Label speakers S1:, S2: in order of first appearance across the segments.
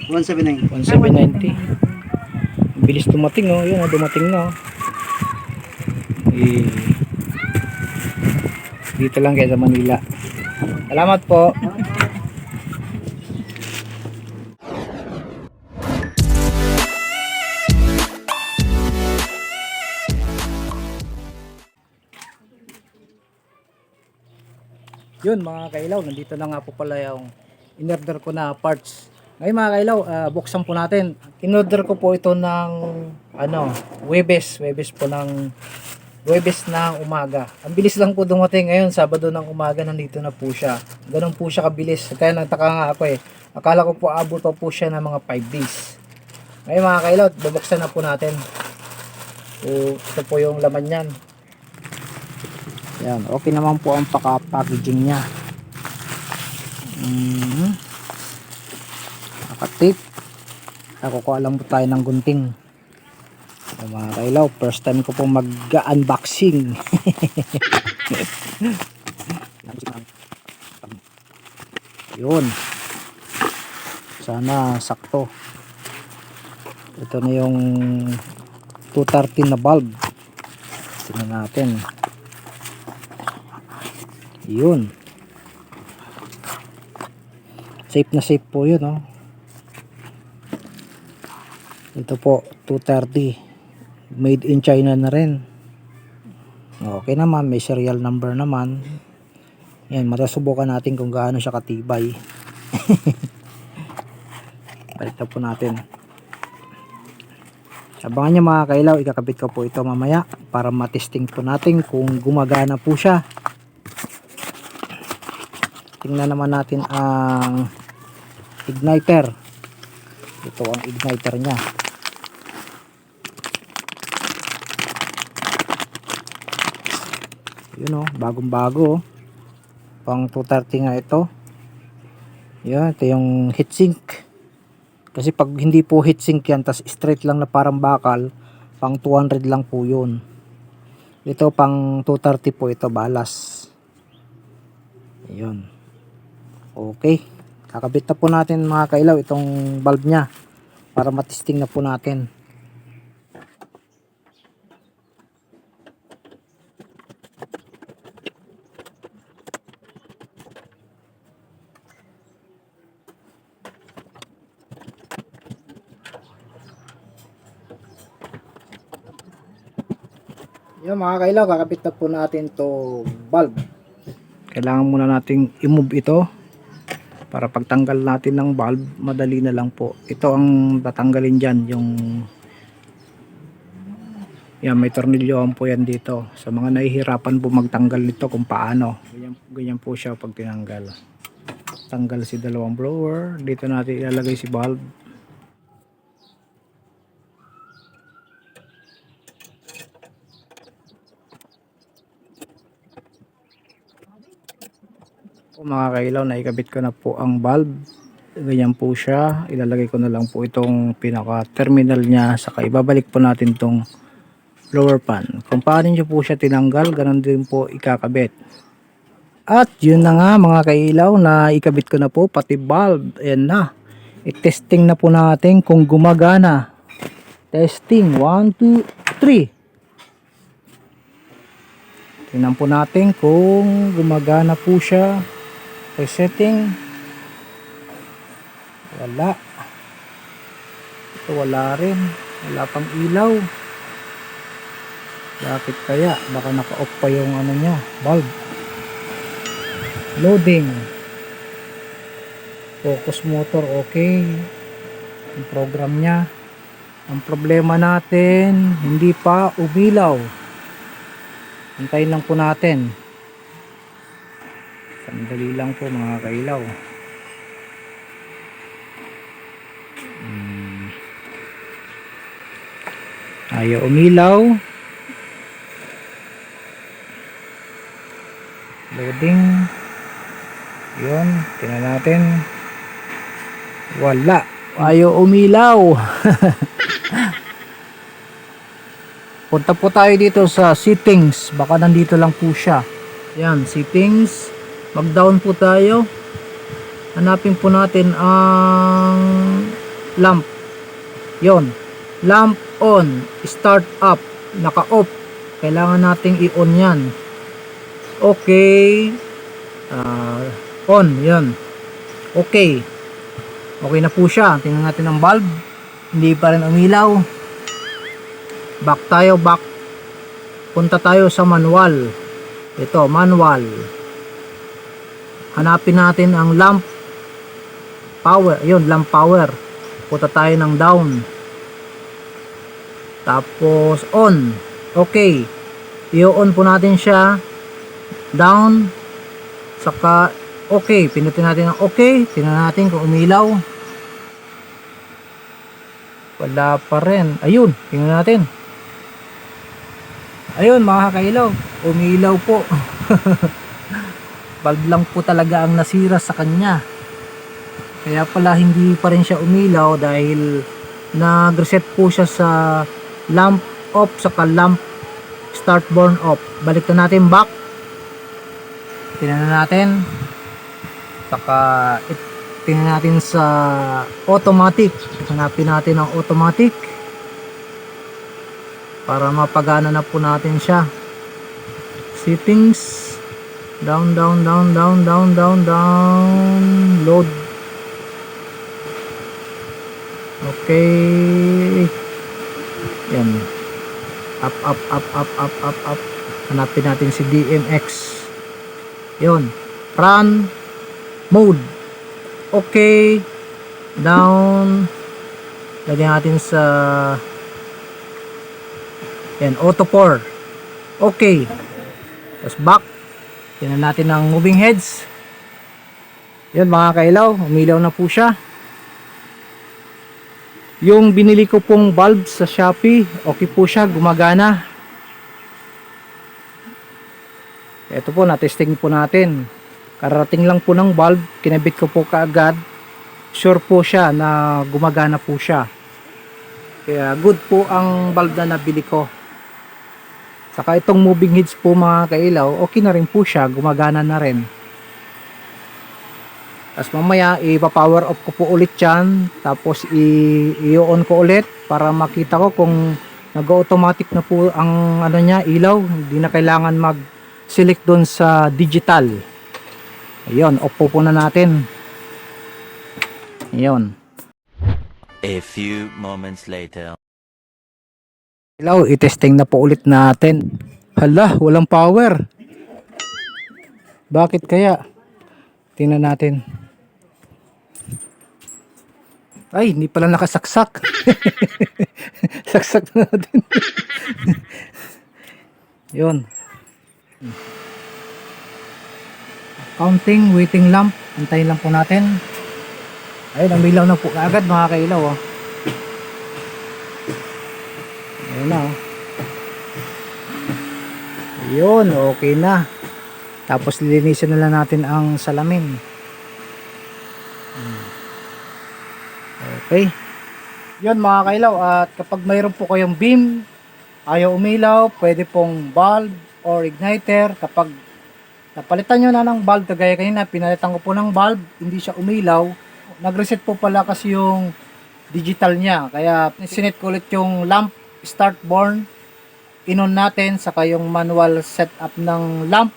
S1: 179.
S2: 1790. Bilis dumating oh. Yun oh, dumating na oh. Eh, dito lang kayo sa Manila. Salamat po. Yun mga kailaw, nandito na nga po pala yung in-order ko na parts. Ngayon mga kailaw, buksan po natin. In-order ko po ito ng Huwebes po ng Huwebes ng umaga. Ang bilis lang po dumating ngayon, Sabado ng umaga nandito na po siya. Ganun po siya kabilis. Kaya nagtaka nga ako eh. Akala ko po abot pa po siya ng mga 5 days. Ngayon mga kailaw, bubuksan na po natin. So, ito po yung laman niyan. Yan, okay naman po ang packaging niya. Nakatape. Nakukuha lang po tayo ng gunting. So, mga kailaw, first time ko po mag-unboxing. Yun. Sana sakto. Ito na yung 230 na bulb. Tingnan natin. Yun. Safe na safe po yun oh. Ito po 230. Made in China na rin. Okay naman, may serial number naman. Yan, matasubukan natin kung gaano siya katibay. Balik na po natin. Abangan nyo mga kailaw, ikakabit ko po ito mamaya para matesting po natin kung gumagana po siya. Tingnan naman natin ang igniter. Ito ang igniter niya. Yun oh, bagong bago oh. Pang 230 nga ito. Yan, ito yung heatsink. Kasi pag hindi po heatsink yan, tas straight lang na parang bakal, pang 200 lang po yun. Ito pang 230 po ito, balas. Yun. Okay, kakabit na po natin mga kailaw itong bulb nya para matesting na po natin. Yan mga kailaw, kakabit na po natin to bulb. Kailangan muna nating i-move ito para pagtanggal natin ng bulb, madali na lang po. Ito ang tatanggalin dyan, yung yan, may tornilyohan po yan dito. Sa mga nahihirapan po magtanggal nito kung paano, ganyan po siya pag tinanggal. Tanggal si dalawang blower, dito natin ilalagay si bulb. Mga kailaw, naikabit ko na po ang bulb. Ganyan po siya. Ilalagay ko na lang po itong pinaka terminal niya, saka ibabalik po natin itong blower pan. Kung paano nyo po siya tinanggal, ganun din po ikakabit. At yun na nga mga kailaw, na ikabit ko na po pati bulb. Ayan na, i-testing na po natin kung gumagana. Testing 1, 2, 3. Tingnan po natin kung gumagana po siya. Resetting. Wala. Ito wala rin. Wala pang ilaw. Bakit kaya? Baka naka-off pa yung ano niya, bulb. Loading. Focus motor okay. Yung program niya. Ang problema natin, hindi pa umilaw. Hintayin lang po natin. Sandali lang po mga kailaw. Ayaw umilaw. Loading. Yun, tingnan natin. Wala. Ayaw umilaw. Punta po tayo dito sa settings. Baka nandito lang po siya. Yan, settings. Mag down po tayo. Hanapin po natin ang lamp. Yon. Lamp on. Start up. Naka-off. Kailangan nating i-on yan. Okay. On. Yon. Okay. Okay na po siya. Tingnan natin ang bulb. Hindi pa rin umilaw. Back tayo. Back. Punta tayo sa manual. Ito. Manual. Hanapin natin ang lamp power. Yun. Lamp power. Punta tayo ng down. Tapos on. Okay. I-on po natin siya. Down. Saka okay. Pinutin natin ang okay. Tingnan natin kung umilaw. Wala pa rin. Ayun. Tingnan natin. Ayun mga kailaw. Umilaw po. Bulb lang po talaga ang nasira sa kanya. Kaya pala hindi pa rin siya umilaw dahil nag-reset po siya sa lamp off saka lamp start burn off. Balik na natin back. Tingnan natin. Saka tingnan natin sa automatic. Hanapin natin ang automatic para mapagana na po natin siya. Settings. Down, down, down, down, down, down, down. Load. Okay. Yan. Up, up, up, up, up, up, up. Hanapin natin si DMX. Yun. Run. Mode. Okay. Down. Lagyan natin sa yan. Auto 4. Okay. Tapos back. Tingnan natin ang moving heads. Yan mga kailaw. Umilaw na po siya. Yung binili ko pong bulb sa Shopee, okay po siya, gumagana. Ito po, na-testing po natin. Karating lang po ng bulb, kinabit ko po kaagad. Sure po siya na gumagana po siya. Kaya good po ang bulb na nabili ko. Saka itong moving heads po mga kailaw, okay na rin po siya, gumagana na rin. Tapos mamaya ipa-power off ko po ulit yan. Tapos i-on ko ulit para makita ko kung nag-automatic na po ang ano niya, ilaw. Hindi na kailangan mag-select doon sa digital. Ayun, off po na natin. Ayun.
S1: A few moments later.
S2: Ilaw, i-testing na po ulit natin. Hala, walang power. Bakit kaya? Tingnan natin. Ay, hindi pala nakasaksak. Saksak na natin. Yun. Counting, waiting lamp. Antayin lang po natin. Ayun, umilaw na po agad mga kailaw. Oh. Ayun na. Oh. Ayun, okay na. Tapos lilinisin na lang natin ang salamin. Okay. Yun mga kailaw, at kapag mayroon po kayong beam, ayaw umilaw, pwede pong bulb or igniter. Kapag napalitan nyo na ng bulb, kagaya kanina, pinalitan ko po ng bulb, hindi siya umilaw. Nag-reset po pala kasi yung digital niya. Kaya sinet ko ulit yung lamp start burn, inon natin, saka yung manual setup ng lamp,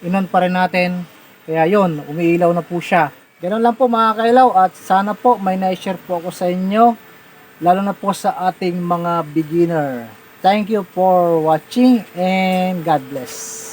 S2: inon pa rin natin. Kaya yun, umiilaw na po siya. Ganun lang po mga kailaw, at sana po may na-share po ako sa inyo, lalo na po sa ating mga beginner. Thank you for watching and God bless.